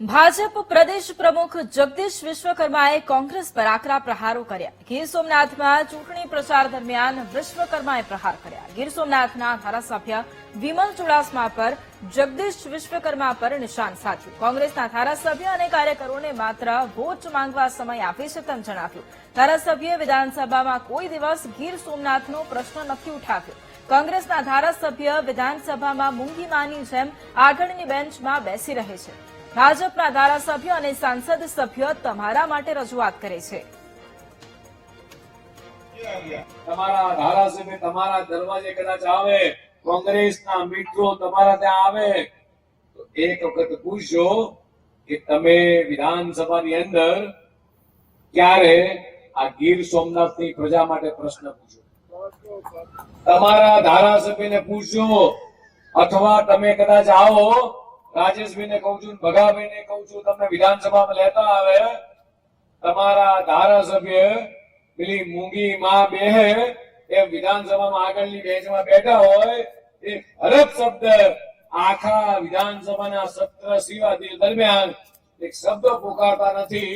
ભાજપ પ્રદેશ પ્રમુખ જગદીશ વિશ્વકર્માએ કોંગ્રેસ પર આકરા પ્રહારો કર્યા। ગીર સોમનાથમાં ચૂંટણી પ્રચાર દરમિયાન વિશ્વકર્માએ પ્રહાર કર્યા। ગીર સોમનાથના ધારાસભ્ય વિમલ ચુડાસમા પર જગદીશ વિશ્વકર્મા પર નિશાન સાધ્યું। કોંગ્રેસના ધારાસભ્ય અને કાર્યકરોને માત્ર વોટ માંગવા સમય આપે છે તેમ જણાવ્યું। ધારાસભ્યે વિધાનસભામાં કોઈ દિવસ ગીર સોમનાથનો પ્રશ્ન નથી ઉઠાવ્યો। કોંગ્રેસના ધારાસભ્ય વિધાનસભામાં મૂંગીમાની જેમ આગળની બેન્ચમાં બેસી રહે છે। ભાજપના ધારાસભ્ય અને સાંસદ સભ્ય તમારા માટે રજૂઆત કરે છે। તમારા ધારાસભ્ય તમારા દરવાજે કદાચ આવે, કોંગ્રેસના મિત્રો તમારા ત્યાં આવે તો એક વખત પૂછજો કે તમે વિધાનસભાની અંદર ક્યારે આ ગીર સોમનાથની પ્રજા માટે પ્રશ્ન પૂછો। તમારા ધારાસભ્યને પૂછજો, અથવા તમે કદાચ આવો, રાજેશભાઈને કહું છું, ભગાભાઈને કહું છું, તમને વિધાનસભામાં લેતા આવે, તમારા ધારાસભ્ય પેલી મૂંગી માં બેહે એ વિધાનસભામાં આગળની બેન્ચમાં બેઠા હોય, એક હરફ શબ્દ આખા વિધાનસભાના સત્ર દરમિયાન એક શબ્દ પોકારતા નથી।